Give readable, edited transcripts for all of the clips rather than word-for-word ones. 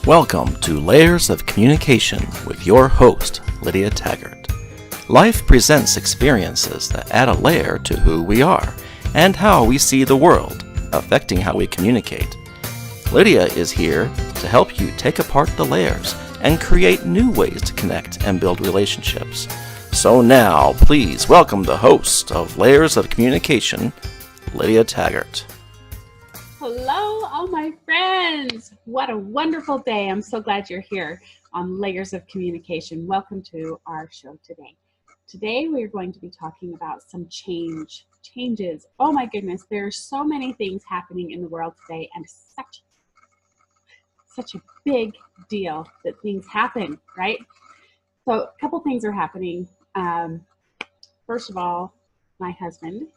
Welcome to Layers of Communication with your host, Lydia Taggart. Life presents experiences that add a layer to who we are and how we see the world, affecting how we communicate. Lydia is here to help you take apart the layers and create new ways to connect and build relationships. So now, please welcome the host of Layers of Communication, Lydia Taggart. Hello, all my friends. What a wonderful day. I'm so glad you're here on Layers of Communication. Welcome to our show today. Today, we're going to be talking about some changes. Oh my goodness, there are so many things happening in the world today, and such a big deal that things happen, right? So a couple things are happening. First of all, my husband,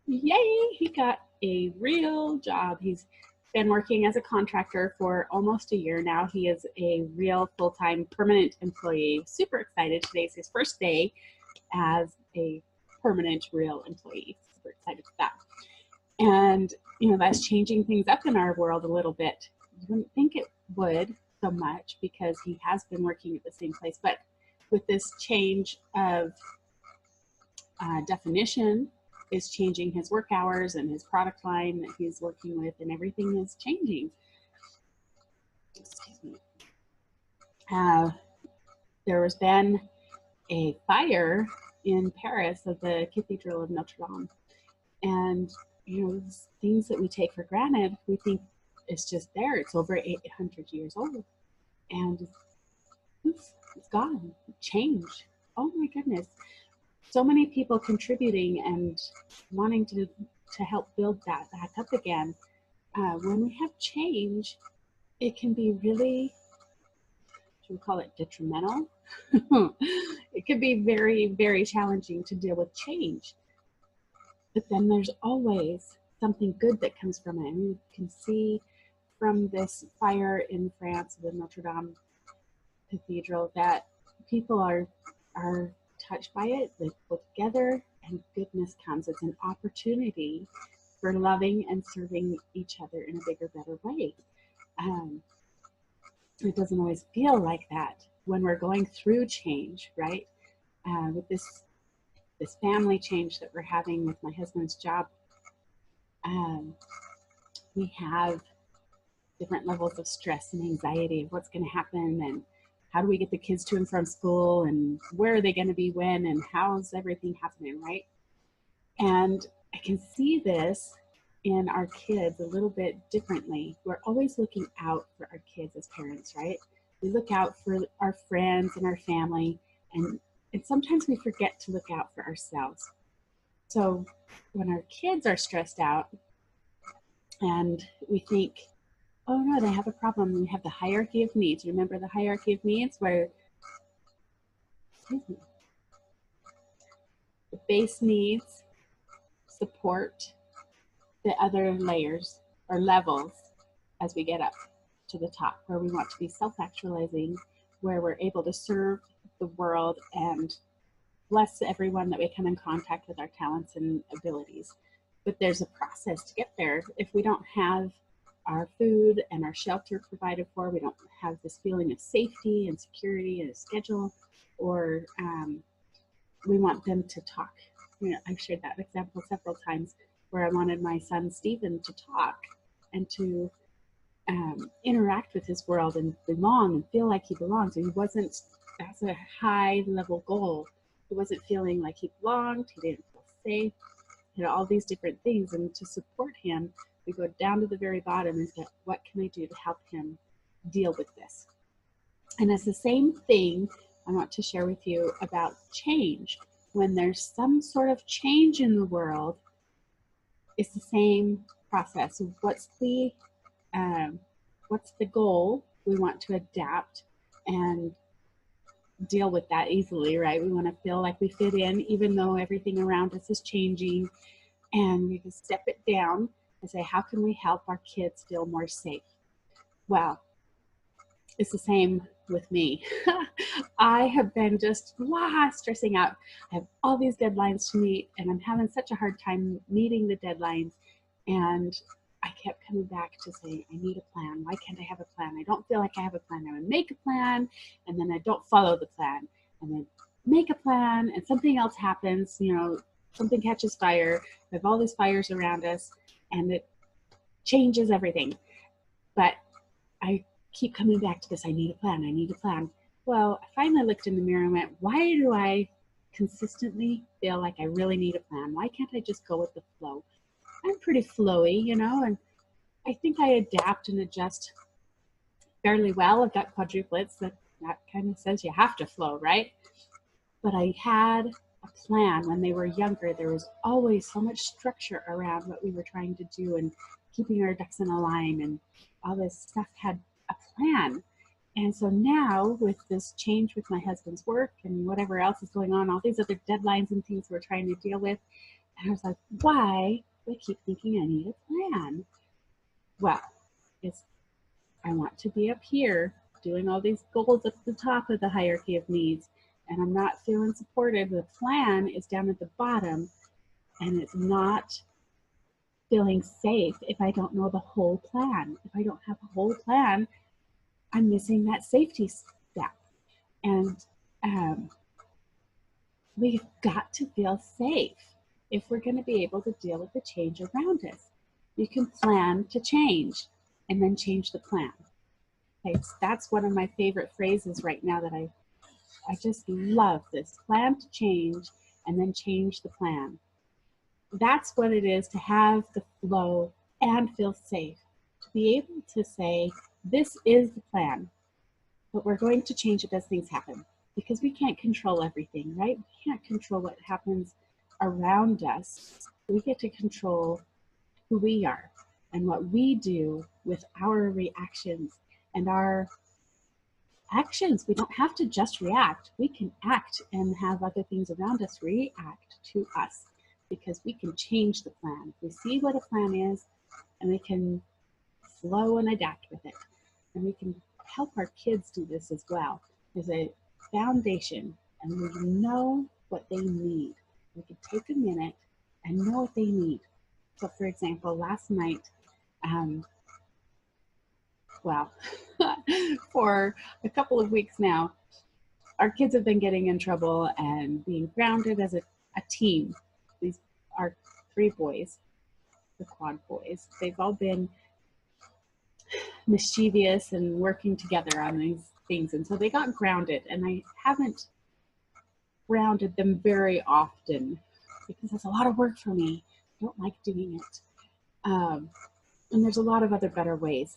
yay, he got a real job. He's been working as a contractor for almost a year now. He is a real full-time permanent employee. Super excited. Today's his first day as a permanent real employee. Super excited for that. And that's changing things up in our world a little bit. You wouldn't think it would so much because he has been working at the same place, but with this change of definition is changing his work hours and his product line that he's working with, and everything is changing. Excuse me. There has been a fire in Paris of the Cathedral of Notre Dame, and things that we take for granted, we think it's just there. It's over 800 years old, and it's gone. Change. Oh my goodness. So many people contributing and wanting to help build that back up again. When we have change, it can be really, should we call it detrimental? It could be very, very challenging to deal with change. But then there's always something good that comes from it. And you can see from this fire in France, the Notre Dame Cathedral, that people are touched by it. They pull together and goodness comes. It's an opportunity for loving and serving each other in a bigger, better way. It doesn't always feel like that when we're going through change, right? With this family change that we're having with my husband's job, we have different levels of stress and anxiety of what's going to happen, and how do we get the kids to and from school, and where are they going to be when, and how's everything happening, right? And I can see this in our kids a little bit differently. We're always looking out for our kids as parents, right? We look out for our friends and our family, and sometimes we forget to look out for ourselves. So when our kids are stressed out and we think, oh no, they have a problem. We have the hierarchy of needs. Remember the hierarchy of needs where the base needs support the other layers or levels as we get up to the top, where we want to be self-actualizing, where we're able to serve the world and bless everyone that we come in contact with our talents and abilities. But there's a process to get there. If we don't have our food and our shelter provided for, we don't have this feeling of safety and security and a schedule, or we want them to talk. I've shared that example several times where I wanted my son Stephen to talk and to interact with his world and belong and feel like he belongs. And he wasn't, that's a high level goal. He wasn't feeling like he belonged, he didn't feel safe, all these different things. And to support him, we go down to the very bottom and say, what can I do to help him deal with this? And it's the same thing I want to share with you about change. When there's some sort of change in the world, it's the same process. What's the goal? We want to adapt and deal with that easily, right? We want to feel like we fit in, even though everything around us is changing. And we can step it down and say, how can we help our kids feel more safe? Well, it's the same with me. I have been just stressing out. I have all these deadlines to meet, and I'm having such a hard time meeting the deadlines. And I kept coming back to saying, I need a plan. Why can't I have a plan? I don't feel like I have a plan. I would make a plan, and then I don't follow the plan. And then make a plan, and something else happens, something catches fire. We have all these fires around us, and it changes everything. But I keep coming back to this, I need a plan, I need a plan. Well, I finally looked in the mirror and went, why do I consistently feel like I really need a plan? Why can't I just go with the flow? I'm pretty flowy, and I think I adapt and adjust fairly well. I've got quadruplets that kind of says you have to flow, right? But I had a plan when they were younger. There was always so much structure around what we were trying to do and keeping our ducks in a line, and all this stuff had a plan. And so now, with this change with my husband's work and whatever else is going on, all these other deadlines and things we're trying to deal with, and I was like, why do I keep thinking I need a plan? Well, I want to be up here doing all these goals at the top of the hierarchy of needs, and I'm not feeling supported. The plan is down at the bottom, and it's not feeling safe if I don't know the whole plan. If I don't have a whole plan, I'm missing that safety step. And we've got to feel safe if we're going to be able to deal with the change around us. You can plan to change and then change the plan. Okay, so that's one of my favorite phrases right now that I just love this. Plan to change and then change the plan. That's what it is to have the flow and feel safe. To be able to say, this is the plan, but we're going to change it as things happen, because we can't control everything, right? We can't control what happens around us. We get to control who we are and what we do with our reactions and our actions. We don't have to just react. We can act and have other things around us react to us, because we can change the plan. We see what a plan is, and we can flow and adapt with it. And we can help our kids do this as well. There's a foundation, and we know what they need. We can take a minute and know what they need. So, for example, last night, for a couple of weeks now, our kids have been getting in trouble and being grounded as a team. These are 3 boys, the quad boys. They've all been mischievous and working together on these things, and so they got grounded, and I haven't grounded them very often because it's a lot of work for me. I don't like doing it, and there's a lot of other better ways,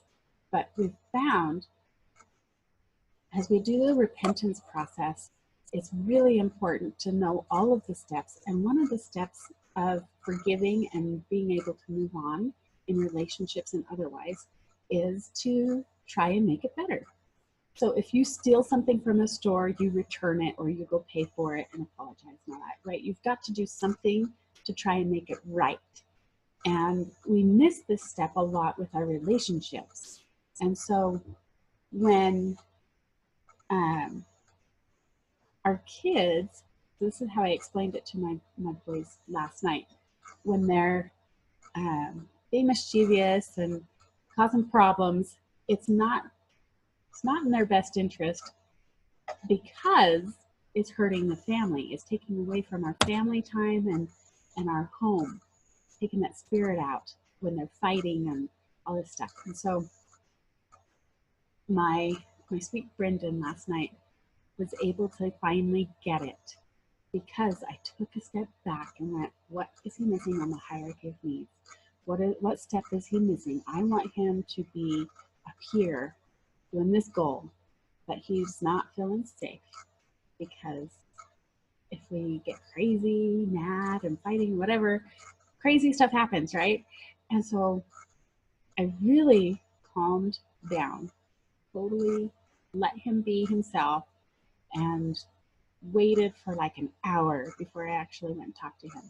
but we've found as we do the repentance process, it's really important to know all of the steps. And one of the steps of forgiving and being able to move on in relationships and otherwise is to try and make it better. So if you steal something from a store, you return it or you go pay for it and apologize and all that, right? You've got to do something to try and make it right. And we miss this step a lot with our relationships. And so when our kids, this is how I explained it to my boys last night, when they're being mischievous and causing problems, it's not in their best interest, because it's hurting the family. It's taking away from our family time and our home, taking that spirit out when they're fighting and all this stuff. And so my sweet Brendan last night was able to finally get it, because I took a step back and went, what is he missing on the hierarchy of needs? What step is he missing? I want him to be up here doing this goal, but he's not feeling safe, because if we get crazy, mad, and fighting, whatever, crazy stuff happens, right? And so I really calmed down, totally let him be himself, and waited for like an hour before I actually went and talked to him.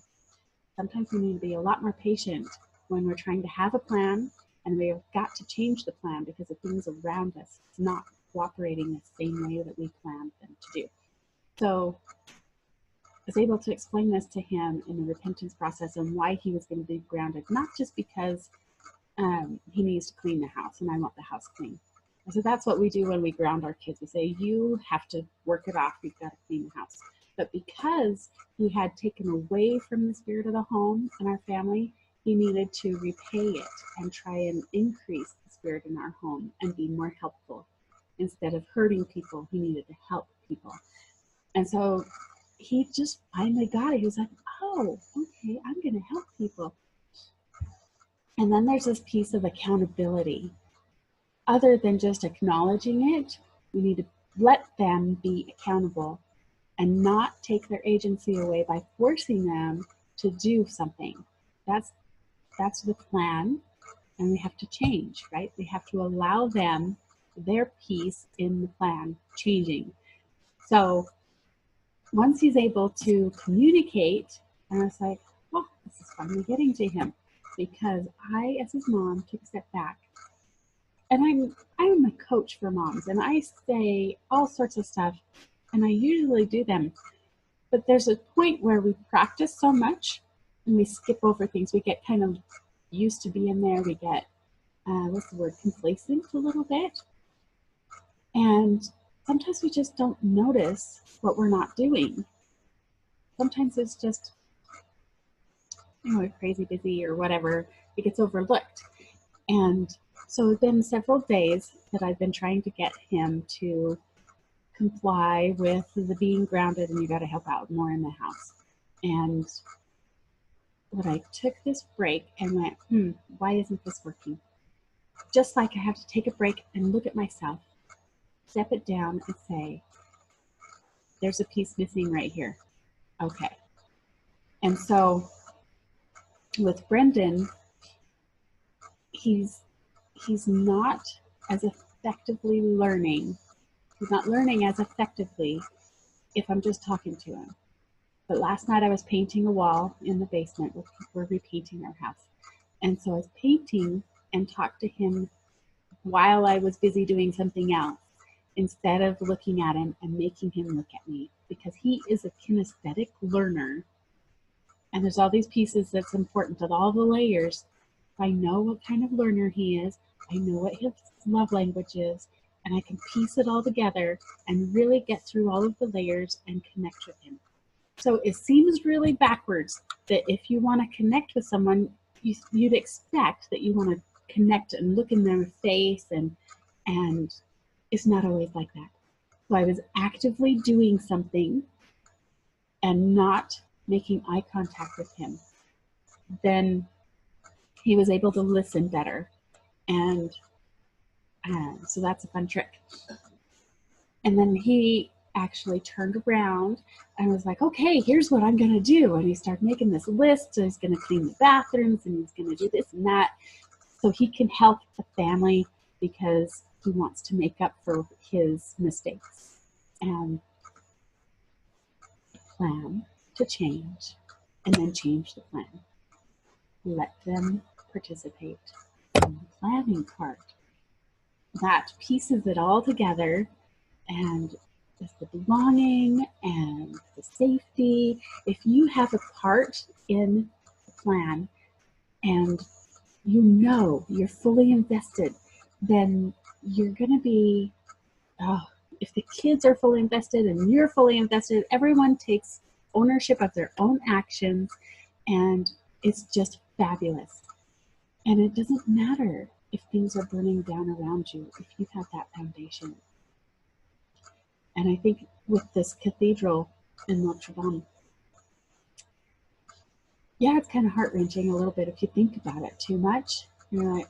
Sometimes we need to be a lot more patient when we're trying to have a plan, and we have got to change the plan because the things around us not cooperating the same way that we planned them to do. So I was able to explain this to him in the repentance process and why he was going to be grounded, not just because he needs to clean the house and I want the house clean. And so that's what we do when we ground our kids. We say, you have to work it off. You've got to clean the house. But because he had taken away from the spirit of the home and our family, he needed to repay it and try and increase the spirit in our home and be more helpful. Instead of hurting people, he needed to help people. And so he just finally got it. He was like, oh, okay, I'm going to help people. And then there's this piece of accountability. Other than just acknowledging it, we need to let them be accountable and not take their agency away by forcing them to do something. That's the plan, and we have to change, right? We have to allow them their piece in the plan changing. So once he's able to communicate, and I was like, oh, this is finally getting to him, because I, as his mom, took a step back. And I'm a coach for moms, and I say all sorts of stuff, and I usually do them. But there's a point where we practice so much, and we skip over things. We get kind of used to being there. We get, what's the word, complacent a little bit. And sometimes we just don't notice what we're not doing. Sometimes it's just, crazy busy or whatever. It gets overlooked. And so it's been several days that I've been trying to get him to comply with the being grounded and you got to help out more in the house. And when I took this break and went, why isn't this working? Just like I have to take a break and look at myself, step it down and say, there's a piece missing right here. Okay. And so with Brendan, he's not as effectively learning. He's not learning as effectively if I'm just talking to him. But last night I was painting a wall in the basement. We're repainting our house. And so I was painting and talked to him while I was busy doing something else, instead of looking at him and making him look at me, because he is a kinesthetic learner. And there's all these pieces that's important to all the layers. I know what kind of learner he is. I know what his love language is, and I can piece it all together and really get through all of the layers and connect with him. So it seems really backwards that if you want to connect with someone, you'd expect that you want to connect and look in their face, and it's not always like that. So I was actively doing something and not making eye contact with him. Then he was able to listen better. And so that's a fun trick. And then he actually turned around and was like, okay, here's what I'm going to do. And he started making this list. So he's going to clean the bathrooms and he's going to do this and that. So he can help the family because he wants to make up for his mistakes. And plan to change, and then change the plan. Let them participate in the planning part. That pieces it all together, and with the belonging and the safety. If you have a part in the plan and you're fully invested, then you're going to be, if the kids are fully invested and you're fully invested, everyone takes ownership of their own actions, and it's just fabulous. And it doesn't matter if things are burning down around you, if you have that foundation. And I think with this cathedral in Notre Dame, it's kind of heart-wrenching a little bit if you think about it too much. You're like,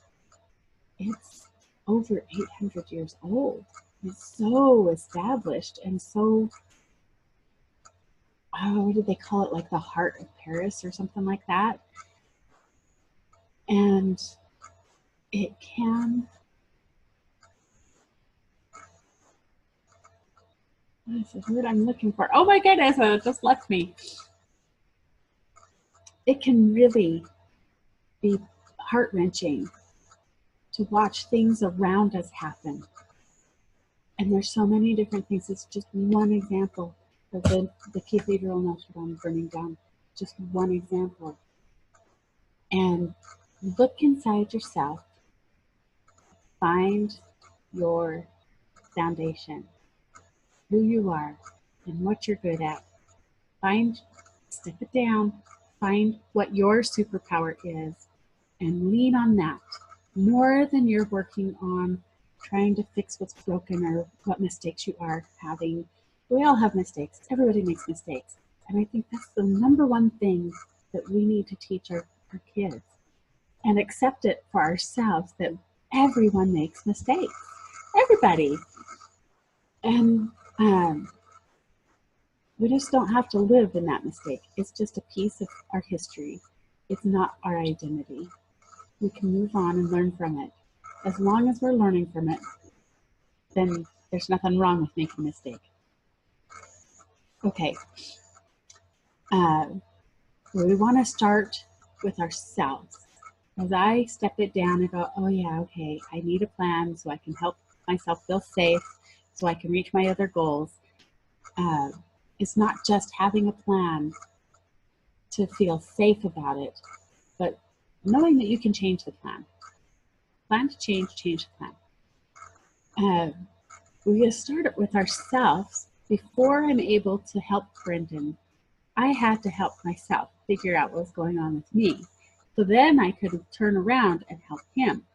it's over 800 years old. It's so established and so, what did they call it? Like the heart of Paris or something like that. And it can, what is the word I'm looking for? Oh my goodness, it just left me. It can really be heart-wrenching to watch things around us happen. And there's so many different things. It's just one example of the Cathedral Notre Dame burning down. Just one example. And Look inside yourself, find your foundation, who you are, and what you're good at. Step it down, find what your superpower is, and lean on that more than you're working on trying to fix what's broken or what mistakes you are having. We all have mistakes. Everybody makes mistakes. And I think that's the number one thing that we need to teach our kids, and accept it for ourselves that everyone makes mistakes. Everybody. And we just don't have to live in that mistake. It's just a piece of our history. It's not our identity. We can move on and learn from it. As long as we're learning from it, then there's nothing wrong with making a mistake. Okay. We want to start with ourselves. As I step it down and go, oh yeah, okay, I need a plan so I can help myself feel safe, so I can reach my other goals. It's not just having a plan to feel safe about it, but knowing that you can change the plan. Plan to change the plan. We're going to start it with ourselves. Before I'm able to help Brendan, I had to help myself figure out what was going on with me. So then I could turn around and help him.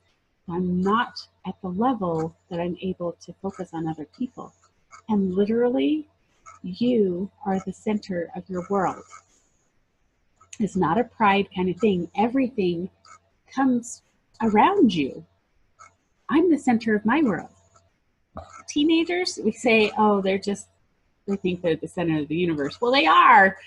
I'm not at the level that I'm able to focus on other people. And literally, you are the center of your world. It's not a pride kind of thing. Everything comes around you. I'm the center of my world. Teenagers, we say, oh, they think they're the center of the universe. Well, they are.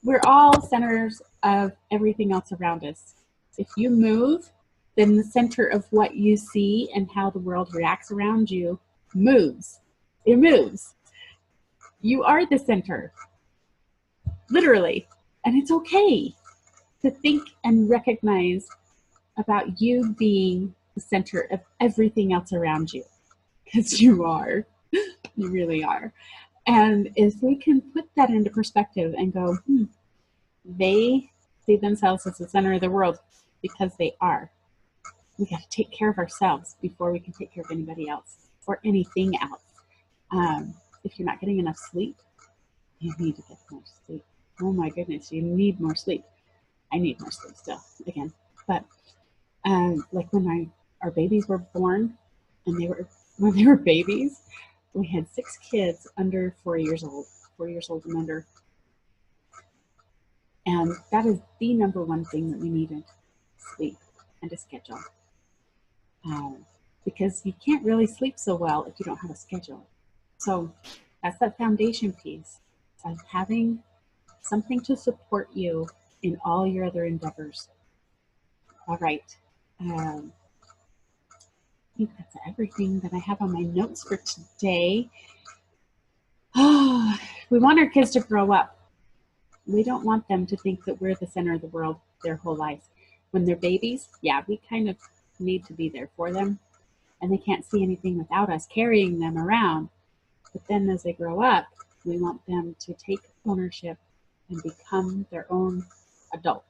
We're all centers of everything else around us. If you move, then the center of what you see and how the world reacts around you moves. It moves. You are the center, literally. And it's okay to think and recognize about you being the center of everything else around you, because you are. You really are. And if we can put that into perspective and go, they see themselves as the center of the world, because they are. We got to take care of ourselves before we can take care of anybody else or anything else. If you're not getting enough sleep, you need to get more sleep. Oh my goodness, you need more sleep. I need more sleep still, again. But like when our babies were born, and when they were babies, we had 6 kids under 4 years old and under. And that is the number one thing that we needed, sleep and a schedule. Because you can't really sleep so well if you don't have a schedule. So that's that foundation piece of having something to support you in all your other endeavors. All right. I think that's everything that I have on my notes for today. We want our kids to grow up. We don't want them to think that we're the center of the world their whole life. When they're babies, yeah, we kind of need to be there for them, and they can't see anything without us carrying them around. But then as they grow up, we want them to take ownership and become their own adult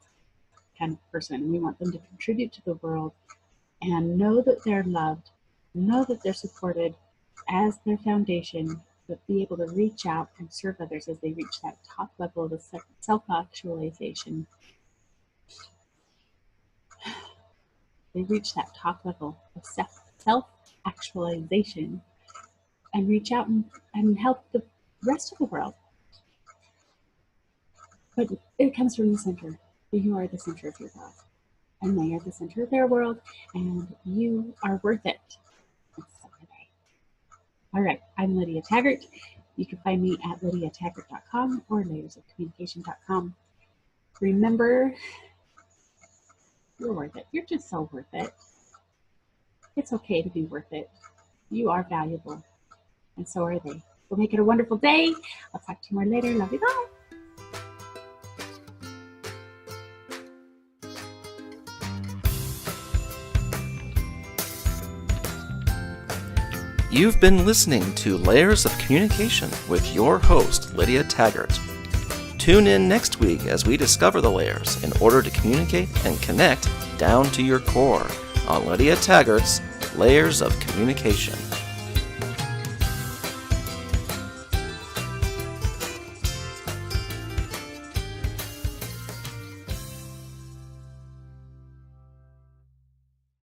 kind of person. We want them to contribute to the world and know that they're loved, know that they're supported as their foundation, but be able to reach out and serve others as they reach that top level of self-actualization. They reach that top level of self-actualization and reach out and help the rest of the world. But it comes from the center. You are the center of your world, and they are the center of their world, and you are worth it. All right, I'm Lydia Taggart. You can find me at lydiataggart.com or layersofcommunication.com. Remember, you're worth it. You're just so worth it. It's okay to be worth it. You are valuable, and so are they. We'll make it a wonderful day. I'll talk to you more later. Love you, bye. You've been listening to Layers of Communication with your host, Lydia Taggart. Tune in next week as we discover the layers in order to communicate and connect down to your core on Lydia Taggart's Layers of Communication.